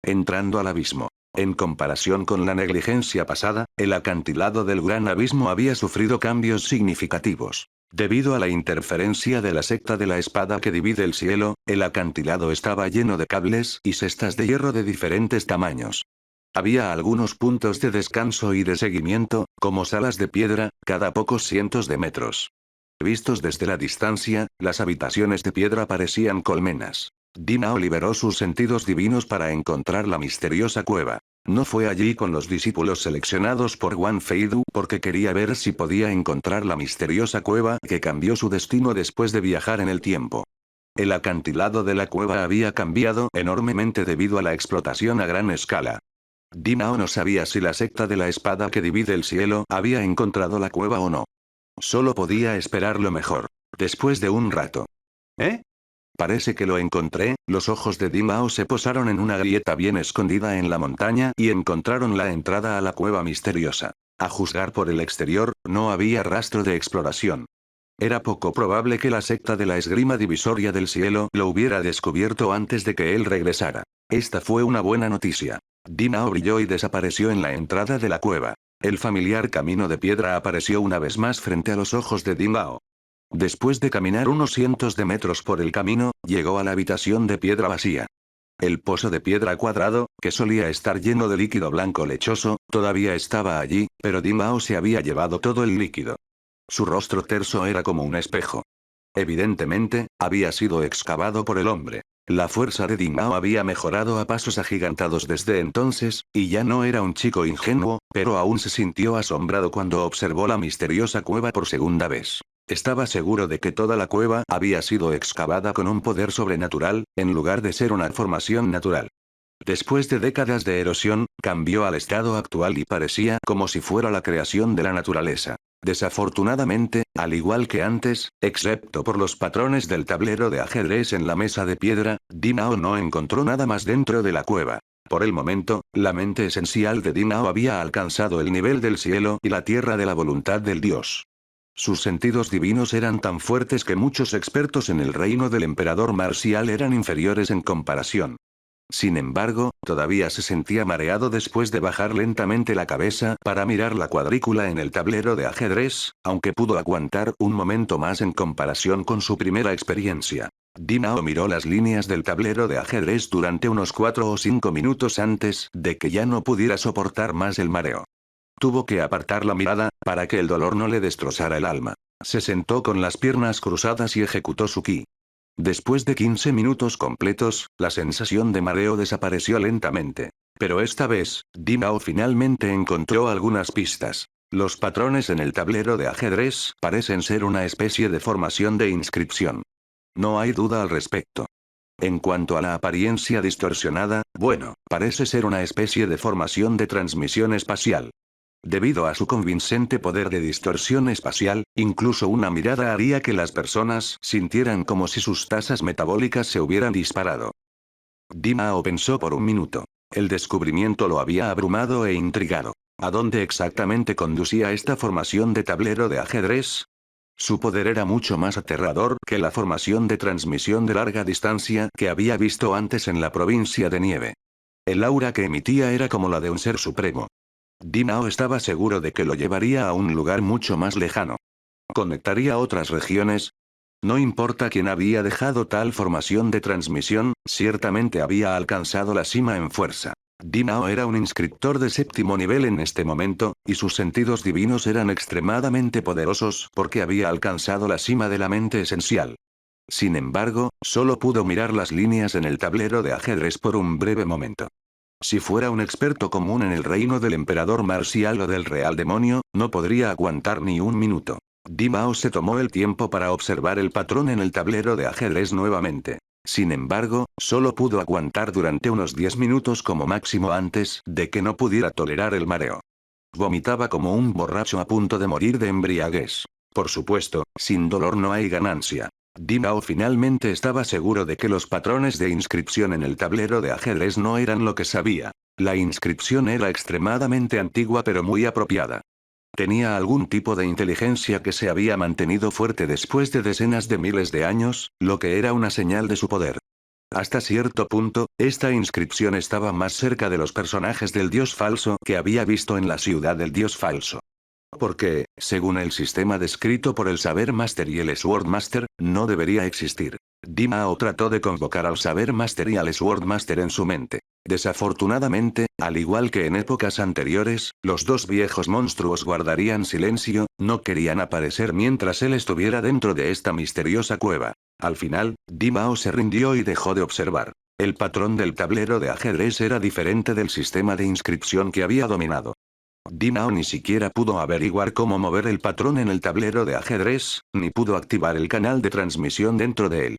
Entrando al abismo. En comparación con la negligencia pasada, el acantilado del Gran Abismo había sufrido cambios significativos. Debido a la interferencia de la secta de la espada que divide el cielo, el acantilado estaba lleno de cables y cestas de hierro de diferentes tamaños. Había algunos puntos de descanso y de seguimiento, como salas de piedra, cada pocos cientos de metros. Vistos desde la distancia, las habitaciones de piedra parecían colmenas. Dinao liberó sus sentidos divinos para encontrar la misteriosa cueva. No fue allí con los discípulos seleccionados por Wan Feidu porque quería ver si podía encontrar la misteriosa cueva que cambió su destino después de viajar en el tiempo. El acantilado de la cueva había cambiado enormemente debido a la explotación a gran escala. Dinao no sabía si la secta de la espada que divide el cielo había encontrado la cueva o no. Solo podía esperar lo mejor. Después de un rato. ¿Eh? Parece que lo encontré. Los ojos de Dinao se posaron en una grieta bien escondida en la montaña y encontraron la entrada a la cueva misteriosa. A juzgar por el exterior, no había rastro de exploración. Era poco probable que la secta de la esgrima divisoria del cielo lo hubiera descubierto antes de que él regresara. Esta fue una buena noticia. Dinao brilló y desapareció en la entrada de la cueva. El familiar camino de piedra apareció una vez más frente a los ojos de Dinao. Después de caminar unos cientos de metros por el camino, llegó a la habitación de piedra vacía. El pozo de piedra cuadrado, que solía estar lleno de líquido blanco lechoso, todavía estaba allí, pero Dinao se había llevado todo el líquido. Su rostro terso era como un espejo. Evidentemente, había sido excavado por el hombre. La fuerza de Dinao había mejorado a pasos agigantados desde entonces, y ya no era un chico ingenuo, pero aún se sintió asombrado cuando observó la misteriosa cueva por segunda vez. Estaba seguro de que toda la cueva había sido excavada con un poder sobrenatural, en lugar de ser una formación natural. Después de décadas de erosión, cambió al estado actual y parecía como si fuera la creación de la naturaleza. Desafortunadamente, al igual que antes, excepto por los patrones del tablero de ajedrez en la mesa de piedra, Dinao no encontró nada más dentro de la cueva. Por el momento, la mente esencial de Dinao había alcanzado el nivel del cielo y la tierra de la voluntad del dios. Sus sentidos divinos eran tan fuertes que muchos expertos en el reino del emperador marcial eran inferiores en comparación. Sin embargo, todavía se sentía mareado después de bajar lentamente la cabeza para mirar la cuadrícula en el tablero de ajedrez, aunque pudo aguantar un momento más en comparación con su primera experiencia. Dinao miró las líneas del tablero de ajedrez durante unos 4 o 5 minutos antes de que ya no pudiera soportar más el mareo. Tuvo que apartar la mirada, para que el dolor no le destrozara el alma. Se sentó con las piernas cruzadas y ejecutó su ki. Después de 15 minutos completos, la sensación de mareo desapareció lentamente. Pero esta vez, Dinao finalmente encontró algunas pistas. Los patrones en el tablero de ajedrez parecen ser una especie de formación de inscripción. No hay duda al respecto. En cuanto a la apariencia distorsionada, bueno, parece ser una especie de formación de transmisión espacial. Debido a su convincente poder de distorsión espacial, incluso una mirada haría que las personas sintieran como si sus tasas metabólicas se hubieran disparado. Dinao pensó por un minuto. El descubrimiento lo había abrumado e intrigado. ¿A dónde exactamente conducía esta formación de tablero de ajedrez? Su poder era mucho más aterrador que la formación de transmisión de larga distancia que había visto antes en la provincia de nieve. El aura que emitía era como la de un ser supremo. Dinao estaba seguro de que lo llevaría a un lugar mucho más lejano. ¿Conectaría otras regiones? No importa quién había dejado tal formación de transmisión, ciertamente había alcanzado la cima en fuerza. Dinao era un inscriptor de 7º nivel en este momento, y sus sentidos divinos eran extremadamente poderosos porque había alcanzado la cima de la mente esencial. Sin embargo, solo pudo mirar las líneas en el tablero de ajedrez por un breve momento. Si fuera un experto común en el reino del emperador marcial o del real demonio, no podría aguantar ni un minuto. Dinao se tomó el tiempo para observar el patrón en el tablero de ajedrez nuevamente. Sin embargo, solo pudo aguantar durante unos 10 minutos como máximo antes de que no pudiera tolerar el mareo. Vomitaba como un borracho a punto de morir de embriaguez. Por supuesto, sin dolor no hay ganancia. Dinao finalmente estaba seguro de que los patrones de inscripción en el tablero de ajedrez no eran lo que sabía. La inscripción era extremadamente antigua pero muy apropiada. Tenía algún tipo de inteligencia que se había mantenido fuerte después de decenas de miles de años, lo que era una señal de su poder. Hasta cierto punto, esta inscripción estaba más cerca de los personajes del dios falso que había visto en la ciudad del dios falso. Porque, según el sistema descrito por el Saber Master y el Sword Master, no debería existir. Dinao trató de convocar al Saber Master y al Sword Master en su mente. Desafortunadamente, al igual que en épocas anteriores, los dos viejos monstruos guardarían silencio, no querían aparecer mientras él estuviera dentro de esta misteriosa cueva. Al final, Dimao se rindió y dejó de observar. El patrón del tablero de ajedrez era diferente del sistema de inscripción que había dominado. Dimao ni siquiera pudo averiguar cómo mover el patrón en el tablero de ajedrez, ni pudo activar el canal de transmisión dentro de él.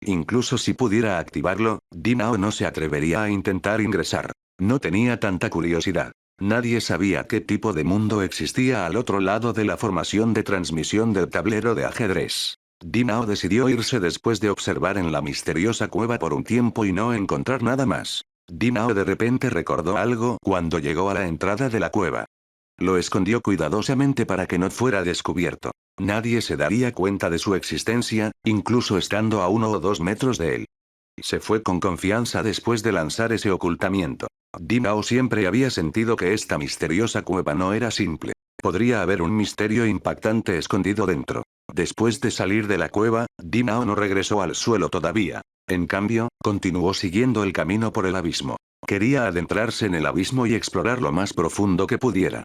Incluso si pudiera activarlo, Dimao no se atrevería a intentar ingresar. No tenía tanta curiosidad. Nadie sabía qué tipo de mundo existía al otro lado de la formación de transmisión del tablero de ajedrez. Dimao decidió irse después de observar en la misteriosa cueva por un tiempo y no encontrar nada más. Dimao de repente recordó algo cuando llegó a la entrada de la cueva. Lo escondió cuidadosamente para que no fuera descubierto. Nadie se daría cuenta de su existencia, incluso estando a 1 o 2 metros de él. Se fue con confianza después de lanzar ese ocultamiento. Dimao siempre había sentido que esta misteriosa cueva no era simple. Podría haber un misterio impactante escondido dentro. Después de salir de la cueva, Dimao no regresó al suelo todavía. En cambio, continuó siguiendo el camino por el abismo. Quería adentrarse en el abismo y explorar lo más profundo que pudiera.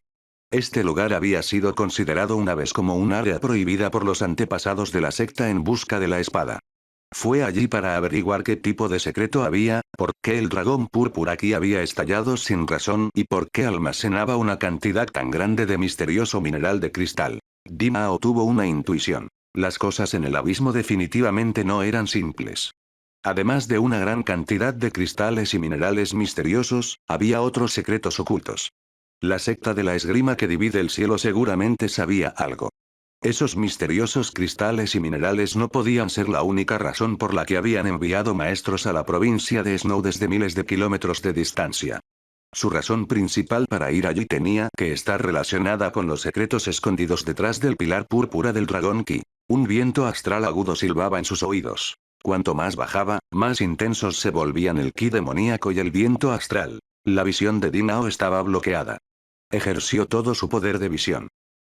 Este lugar había sido considerado una vez como un área prohibida por los antepasados de la secta en busca de la espada. Fue allí para averiguar qué tipo de secreto había, por qué el dragón púrpura aquí había estallado sin razón y por qué almacenaba una cantidad tan grande de misterioso mineral de cristal. Dimao tuvo una intuición. Las cosas en el abismo definitivamente no eran simples. Además de una gran cantidad de cristales y minerales misteriosos, había otros secretos ocultos. La secta de la esgrima que divide el cielo seguramente sabía algo. Esos misteriosos cristales y minerales no podían ser la única razón por la que habían enviado maestros a la provincia de Snow desde miles de kilómetros de distancia. Su razón principal para ir allí tenía que estar relacionada con los secretos escondidos detrás del pilar púrpura del dragón Ki. Un viento astral agudo silbaba en sus oídos. Cuanto más bajaba, más intensos se volvían el ki demoníaco y el viento astral. La visión de Dimao estaba bloqueada. Ejerció todo su poder de visión.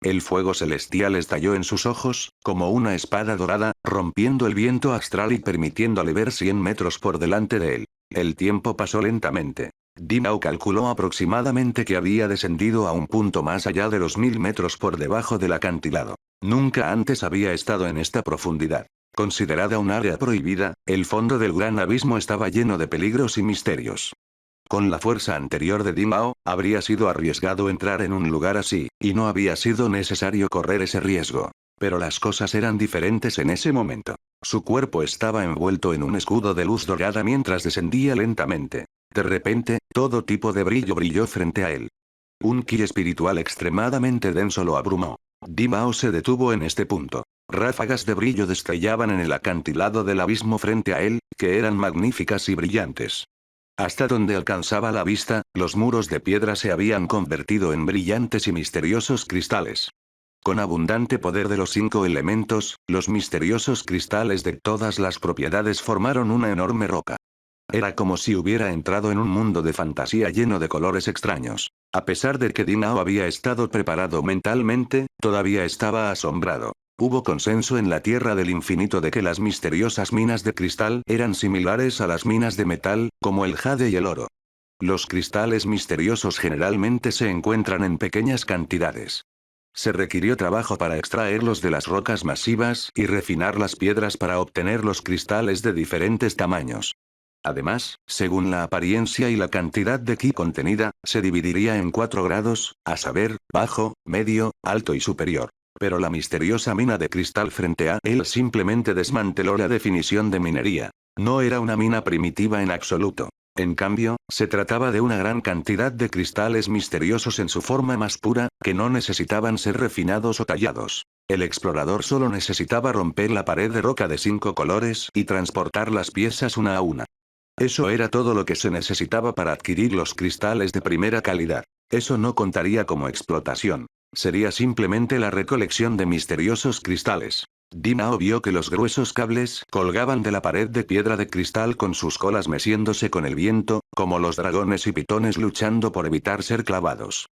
El fuego celestial estalló en sus ojos, como una espada dorada, rompiendo el viento astral y permitiéndole ver 100 metros por delante de él. El tiempo pasó lentamente. Dimao calculó aproximadamente que había descendido a un punto más allá de los 1000 metros por debajo del acantilado. Nunca antes había estado en esta profundidad. Considerada un área prohibida, el fondo del gran abismo estaba lleno de peligros y misterios. Con la fuerza anterior de Dimao, habría sido arriesgado entrar en un lugar así, y no había sido necesario correr ese riesgo. Pero las cosas eran diferentes en ese momento. Su cuerpo estaba envuelto en un escudo de luz dorada mientras descendía lentamente. De repente, todo tipo de brillo brilló frente a él. Un ki espiritual extremadamente denso lo abrumó. Dimao se detuvo en este punto. Ráfagas de brillo destrellaban en el acantilado del abismo frente a él, que eran magníficas y brillantes. Hasta donde alcanzaba la vista, los muros de piedra se habían convertido en brillantes y misteriosos cristales. Con abundante poder de los 5 elementos, los misteriosos cristales de todas las propiedades formaron una enorme roca. Era como si hubiera entrado en un mundo de fantasía lleno de colores extraños. A pesar de que Dimao había estado preparado mentalmente, todavía estaba asombrado. Hubo consenso en la Tierra del Infinito de que las misteriosas minas de cristal eran similares a las minas de metal, como el jade y el oro. Los cristales misteriosos generalmente se encuentran en pequeñas cantidades. Se requirió trabajo para extraerlos de las rocas masivas y refinar las piedras para obtener los cristales de diferentes tamaños. Además, según la apariencia y la cantidad de ki contenida, se dividiría en 4 grados, a saber, bajo, medio, alto y superior. Pero la misteriosa mina de cristal frente a él simplemente desmanteló la definición de minería. No era una mina primitiva en absoluto. En cambio, se trataba de una gran cantidad de cristales misteriosos en su forma más pura, que no necesitaban ser refinados o tallados. El explorador solo necesitaba romper la pared de roca de 5 colores y transportar las piezas una a una. Eso era todo lo que se necesitaba para adquirir los cristales de primera calidad. Eso no contaría como explotación. Sería simplemente la recolección de misteriosos cristales. Dimao vio que los gruesos cables colgaban de la pared de piedra de cristal con sus colas meciéndose con el viento, como los dragones y pitones luchando por evitar ser clavados.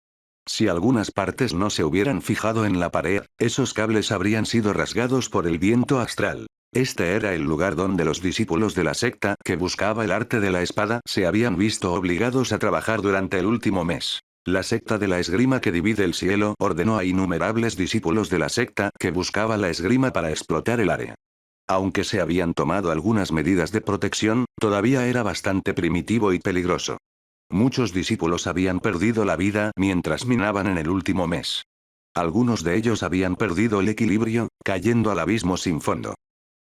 Si algunas partes no se hubieran fijado en la pared, esos cables habrían sido rasgados por el viento astral. Este era el lugar donde los discípulos de la secta que buscaba el arte de la espada se habían visto obligados a trabajar durante el último mes. La secta de la esgrima que divide el cielo ordenó a innumerables discípulos de la secta que buscaba la esgrima para explotar el área. Aunque se habían tomado algunas medidas de protección, todavía era bastante primitivo y peligroso. Muchos discípulos habían perdido la vida mientras minaban en el último mes. Algunos de ellos habían perdido el equilibrio, cayendo al abismo sin fondo.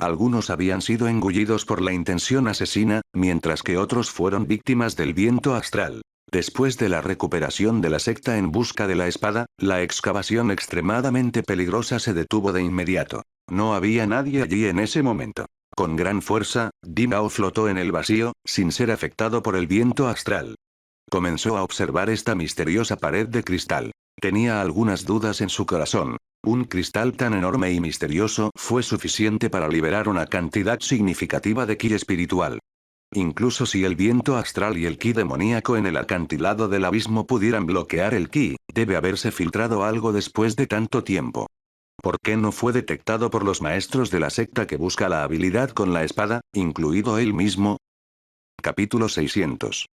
Algunos habían sido engullidos por la intención asesina, mientras que otros fueron víctimas del viento astral. Después de la recuperación de la secta en busca de la espada, la excavación extremadamente peligrosa se detuvo de inmediato. No había nadie allí en ese momento. Con gran fuerza, Dimao flotó en el vacío, sin ser afectado por el viento astral. Comenzó a observar esta misteriosa pared de cristal. Tenía algunas dudas en su corazón. Un cristal tan enorme y misterioso fue suficiente para liberar una cantidad significativa de ki espiritual. Incluso si el viento astral y el ki demoníaco en el acantilado del abismo pudieran bloquear el ki, debe haberse filtrado algo después de tanto tiempo. ¿Por qué no fue detectado por los maestros de la secta que busca la habilidad con la espada, incluido él mismo? Capítulo 600.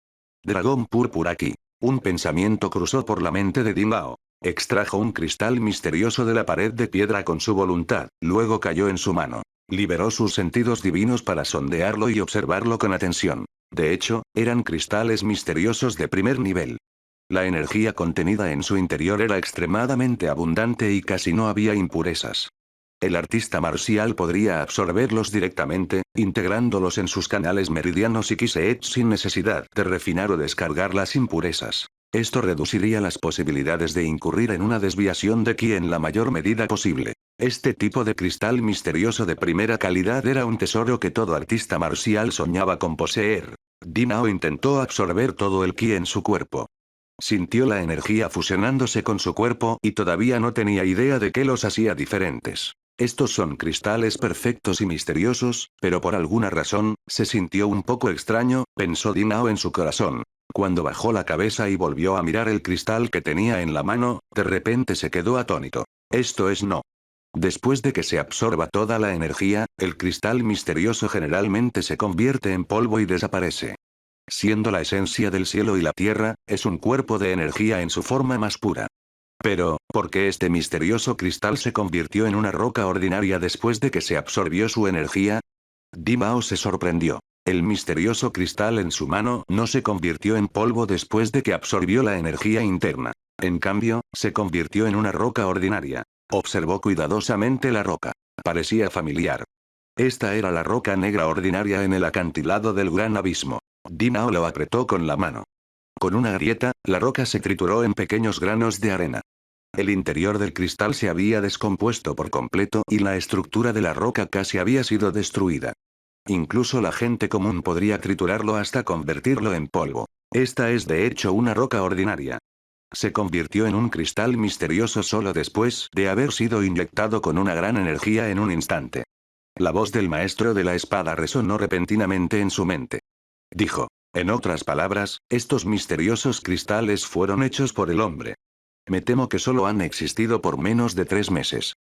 Dragón púrpura ki. Un pensamiento cruzó por la mente de Dimao. Extrajo un cristal misterioso de la pared de piedra con su voluntad, luego cayó en su mano. Liberó sus sentidos divinos para sondearlo y observarlo con atención. De hecho, eran cristales misteriosos de primer nivel. La energía contenida en su interior era extremadamente abundante y casi no había impurezas. El artista marcial podría absorberlos directamente, integrándolos en sus canales meridianos y Ki-Seech sin necesidad de refinar o descargar las impurezas. Esto reduciría las posibilidades de incurrir en una desviación de Ki en la mayor medida posible. Este tipo de cristal misterioso de primera calidad era un tesoro que todo artista marcial soñaba con poseer. Dimao intentó absorber todo el Ki en su cuerpo. Sintió la energía fusionándose con su cuerpo y todavía no tenía idea de qué los hacía diferentes. Estos son cristales perfectos y misteriosos, pero por alguna razón, se sintió un poco extraño, pensó Dimao en su corazón. Cuando bajó la cabeza y volvió a mirar el cristal que tenía en la mano, de repente se quedó atónito. Esto es no. Después de que se absorba toda la energía, el cristal misterioso generalmente se convierte en polvo y desaparece. Siendo la esencia del cielo y la tierra, es un cuerpo de energía en su forma más pura. Pero, ¿por qué este misterioso cristal se convirtió en una roca ordinaria después de que se absorbió su energía? Dimao se sorprendió. El misterioso cristal en su mano no se convirtió en polvo después de que absorbió la energía interna. En cambio, se convirtió en una roca ordinaria. Observó cuidadosamente la roca. Parecía familiar. Esta era la roca negra ordinaria en el acantilado del gran abismo. Dimao lo apretó con la mano. Con una grieta, la roca se trituró en pequeños granos de arena. El interior del cristal se había descompuesto por completo y la estructura de la roca casi había sido destruida. Incluso la gente común podría triturarlo hasta convertirlo en polvo. Esta es de hecho una roca ordinaria. Se convirtió en un cristal misterioso solo después de haber sido inyectado con una gran energía en un instante. La voz del maestro de la espada resonó repentinamente en su mente. Dijo. En otras palabras, estos misteriosos cristales fueron hechos por el hombre. Me temo que solo han existido por menos de 3 meses.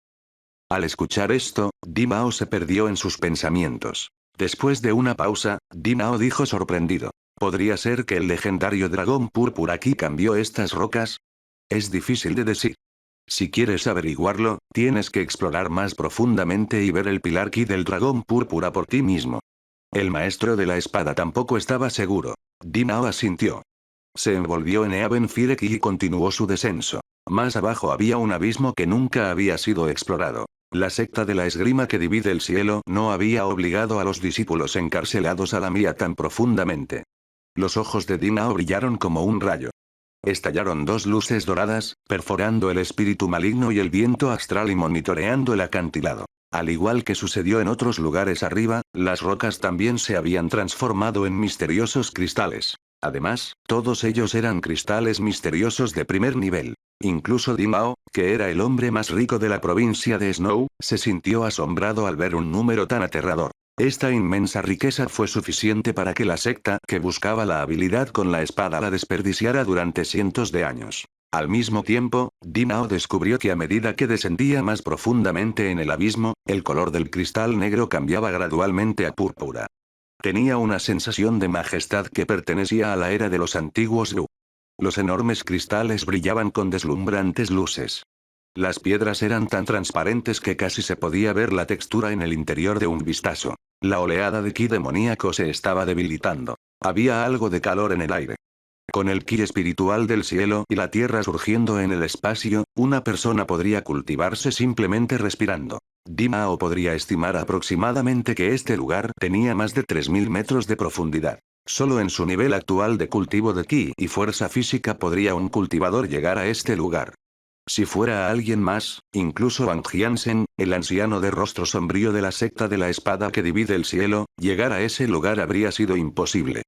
Al escuchar esto, Dimao se perdió en sus pensamientos. Después de una pausa, Dimao dijo sorprendido. ¿Podría ser que el legendario dragón púrpura Ki cambió estas rocas? Es difícil de decir. Si quieres averiguarlo, tienes que explorar más profundamente y ver el pilar Ki del dragón púrpura por ti mismo. El maestro de la espada tampoco estaba seguro. Dimao asintió. Se envolvió en Eaven Fire Ki y continuó su descenso. Más abajo había un abismo que nunca había sido explorado. La secta de la esgrima que divide el cielo no había obligado a los discípulos encarcelados a la mía tan profundamente. Los ojos de Dimao brillaron como un rayo. Estallaron 2 luces doradas, perforando el espíritu maligno y el viento astral y monitoreando el acantilado. Al igual que sucedió en otros lugares arriba, las rocas también se habían transformado en misteriosos cristales. Además, todos ellos eran cristales misteriosos de primer nivel. Incluso Dimao, que era el hombre más rico de la provincia de Snow, se sintió asombrado al ver un número tan aterrador. Esta inmensa riqueza fue suficiente para que la secta que buscaba la habilidad con la espada la desperdiciara durante cientos de años. Al mismo tiempo, Dimao descubrió que a medida que descendía más profundamente en el abismo, el color del cristal negro cambiaba gradualmente a púrpura. Tenía una sensación de majestad que pertenecía a la era de los antiguos Lu. Los enormes cristales brillaban con deslumbrantes luces. Las piedras eran tan transparentes que casi se podía ver la textura en el interior de un vistazo. La oleada de ki demoníaco se estaba debilitando. Había algo de calor en el aire. Con el ki espiritual del cielo y la tierra surgiendo en el espacio, una persona podría cultivarse simplemente respirando. Dimao podría estimar aproximadamente que este lugar tenía más de 3000 metros de profundidad. Solo en su nivel actual de cultivo de ki y fuerza física podría un cultivador llegar a este lugar. Si fuera alguien más, incluso Wang Jiansen, el anciano de rostro sombrío de la secta de la espada que divide el cielo, llegar a ese lugar habría sido imposible.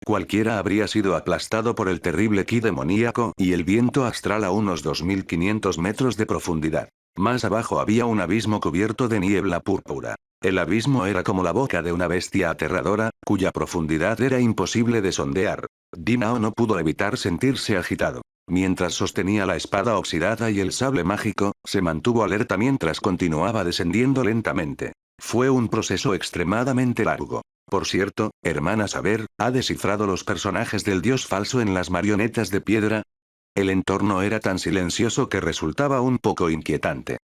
Cualquiera habría sido aplastado por el terrible ki demoníaco y el viento astral a unos 2500 metros de profundidad. Más abajo había un abismo cubierto de niebla púrpura. El abismo era como la boca de una bestia aterradora, cuya profundidad era imposible de sondear. Dimao no pudo evitar sentirse agitado. Mientras sostenía la espada oxidada y el sable mágico, se mantuvo alerta mientras continuaba descendiendo lentamente. Fue un proceso extremadamente largo. Por cierto, hermana Saber, ¿ha descifrado los personajes del dios falso en las marionetas de piedra? El entorno era tan silencioso que resultaba un poco inquietante.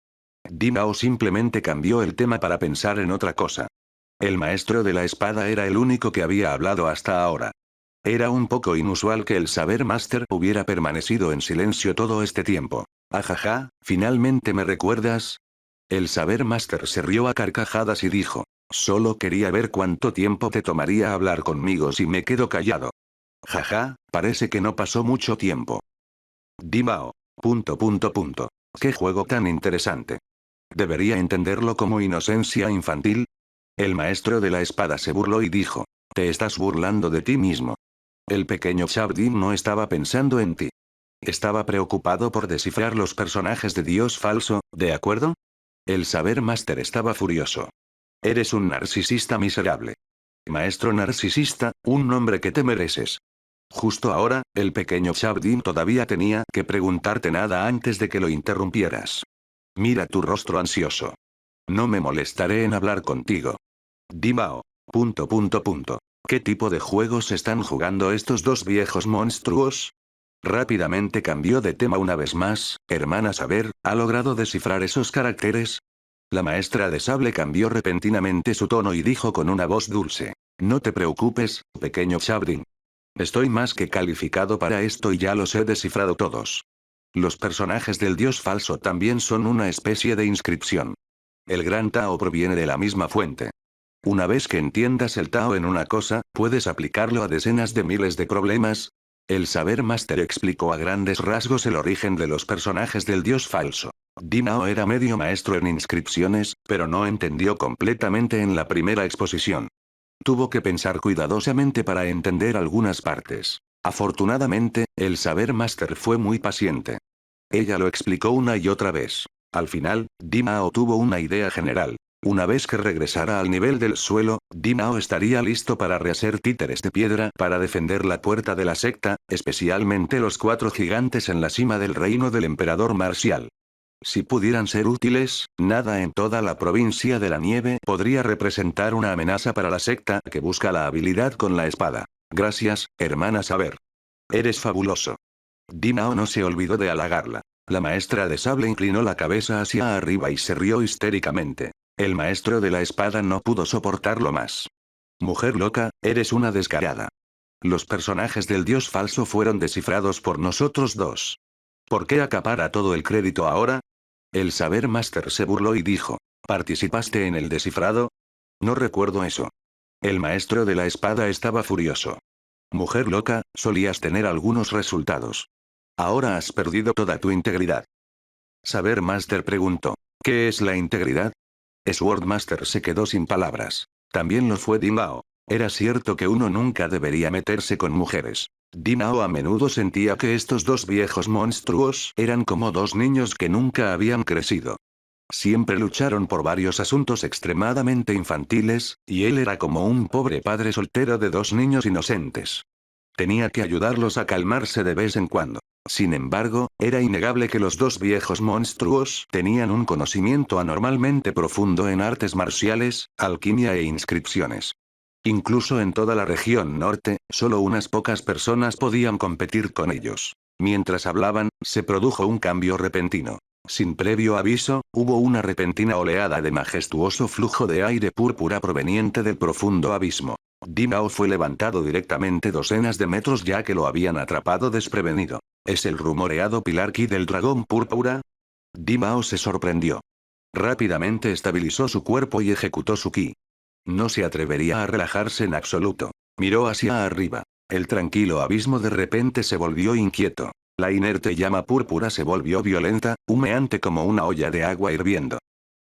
Dimao simplemente cambió el tema para pensar en otra cosa. El maestro de la espada era el único que había hablado hasta ahora. Era un poco inusual que el Saber Master hubiera permanecido en silencio todo este tiempo. Ajaja, ¿finalmente me recuerdas? El Saber Master se rió a carcajadas y dijo. Solo quería ver cuánto tiempo te tomaría hablar conmigo si me quedo callado. Jaja, parece que no pasó mucho tiempo. Dimao. Punto punto punto. Qué juego tan interesante. ¿Debería entenderlo como inocencia infantil? El maestro de la espada se burló y dijo. Te estás burlando de ti mismo. El pequeño Shabdin no estaba pensando en ti. Estaba preocupado por descifrar los personajes de Dios falso, ¿de acuerdo? El Saber Master estaba furioso. Eres un narcisista miserable. Maestro narcisista, un nombre que te mereces. Justo ahora, el pequeño Shabdin todavía tenía que preguntarte nada antes de que lo interrumpieras. Mira tu rostro ansioso. No me molestaré en hablar contigo. Dimao. Punto punto punto. ¿Qué tipo de juegos están jugando estos dos viejos monstruos? Rápidamente cambió de tema una vez más. Hermana Saber, ¿ha logrado descifrar esos caracteres? La maestra de sable cambió repentinamente su tono y dijo con una voz dulce. No te preocupes, pequeño Shabdin. Estoy más que calificado para esto y ya los he descifrado todos. Los personajes del dios falso también son una especie de inscripción. El gran Tao proviene de la misma fuente. Una vez que entiendas el Tao en una cosa, puedes aplicarlo a decenas de miles de problemas. El Saber Master explicó a grandes rasgos el origen de los personajes del dios falso. Dimao era medio maestro en inscripciones, pero no entendió completamente en la primera exposición. Tuvo que pensar cuidadosamente para entender algunas partes. Afortunadamente, el Saber Master fue muy paciente. Ella lo explicó una y otra vez. Al final, Dimao tuvo una idea general. Una vez que regresara al nivel del suelo, Dimao estaría listo para rehacer títeres de piedra para defender la puerta de la secta, especialmente los 4 gigantes en la cima del reino del emperador marcial. Si pudieran ser útiles, nada en toda la provincia de la nieve podría representar una amenaza para la secta que busca la habilidad con la espada. Gracias, hermana Saber. Eres fabuloso. Dimao no se olvidó de halagarla. La maestra de sable inclinó la cabeza hacia arriba y se rió histéricamente. El maestro de la espada no pudo soportarlo más. Mujer loca, eres una descarada. Los personajes del dios falso fueron descifrados por nosotros dos. ¿Por qué acapara todo el crédito ahora? El Saber Master se burló y dijo. ¿Participaste en el descifrado? No recuerdo eso. El maestro de la espada estaba furioso. Mujer loca, solías tener algunos resultados. Ahora has perdido toda tu integridad. Saber Master preguntó. ¿Qué es la integridad? Swordmaster se quedó sin palabras. También lo fue Dimao. Era cierto que uno nunca debería meterse con mujeres. Dimao a menudo sentía que estos dos viejos monstruos eran como dos niños que nunca habían crecido. Siempre lucharon por varios asuntos extremadamente infantiles, y él era como un pobre padre soltero de dos niños inocentes. Tenía que ayudarlos a calmarse de vez en cuando. Sin embargo, era innegable que los dos viejos monstruos tenían un conocimiento anormalmente profundo en artes marciales, alquimia e inscripciones. Incluso en toda la región norte, solo unas pocas personas podían competir con ellos. Mientras hablaban, se produjo un cambio repentino. Sin previo aviso, hubo una repentina oleada de majestuoso flujo de aire púrpura proveniente del profundo abismo. Dimao fue levantado directamente docenas de metros ya que lo habían atrapado desprevenido. ¿Es el rumoreado pilar ki del dragón púrpura? Dimao se sorprendió. Rápidamente estabilizó su cuerpo y ejecutó su ki. No se atrevería a relajarse en absoluto. Miró hacia arriba. El tranquilo abismo de repente se volvió inquieto. La inerte llama púrpura se volvió violenta, humeante como una olla de agua hirviendo.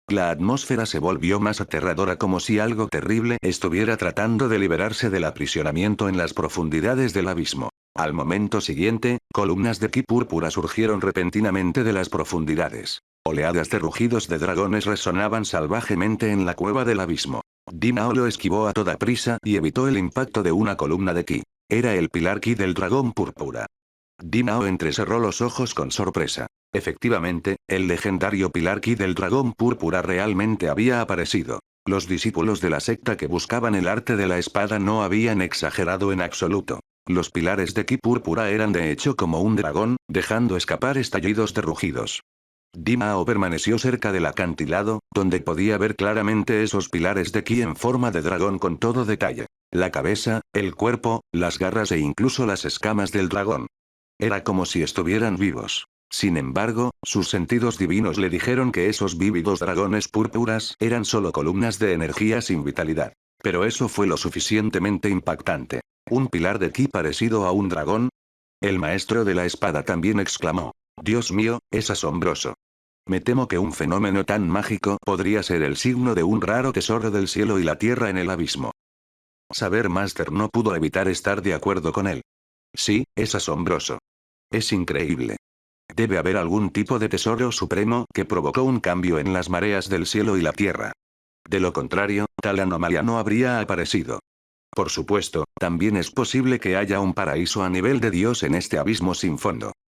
La atmósfera se volvió más aterradora como si algo terrible estuviera tratando de liberarse del aprisionamiento en las profundidades del abismo. Al momento siguiente, columnas de ki púrpura surgieron repentinamente de las profundidades. Oleadas de rugidos de dragones resonaban salvajemente en la cueva del abismo. Dimao lo esquivó a toda prisa y evitó el impacto de una columna de ki. Era el pilar ki del dragón púrpura. Dimao entrecerró los ojos con sorpresa. Efectivamente, el legendario pilar ki del dragón púrpura realmente había aparecido. Los discípulos de la secta que buscaban el arte de la espada no habían exagerado en absoluto. Los pilares de ki púrpura eran de hecho como un dragón, dejando escapar estallidos de rugidos. Dimao permaneció cerca del acantilado, donde podía ver claramente esos pilares de ki en forma de dragón con todo detalle. La cabeza, el cuerpo, las garras e incluso las escamas del dragón. Era como si estuvieran vivos. Sin embargo, sus sentidos divinos le dijeron que esos vívidos dragones púrpuras eran solo columnas de energía sin vitalidad. Pero eso fue lo suficientemente impactante. ¿Un pilar de ki parecido a un dragón? El maestro de la espada también exclamó. Dios mío, es asombroso. Me temo que un fenómeno tan mágico podría ser el signo de un raro tesoro del cielo y la tierra en el abismo. Saber Master no pudo evitar estar de acuerdo con él. Sí, es asombroso. Es increíble. Debe haber algún tipo de tesoro supremo que provocó un cambio en las mareas del cielo y la tierra. De lo contrario, tal anomalía no habría aparecido. Por supuesto, también es posible que haya un paraíso a nivel de Dios en este abismo sin fondo.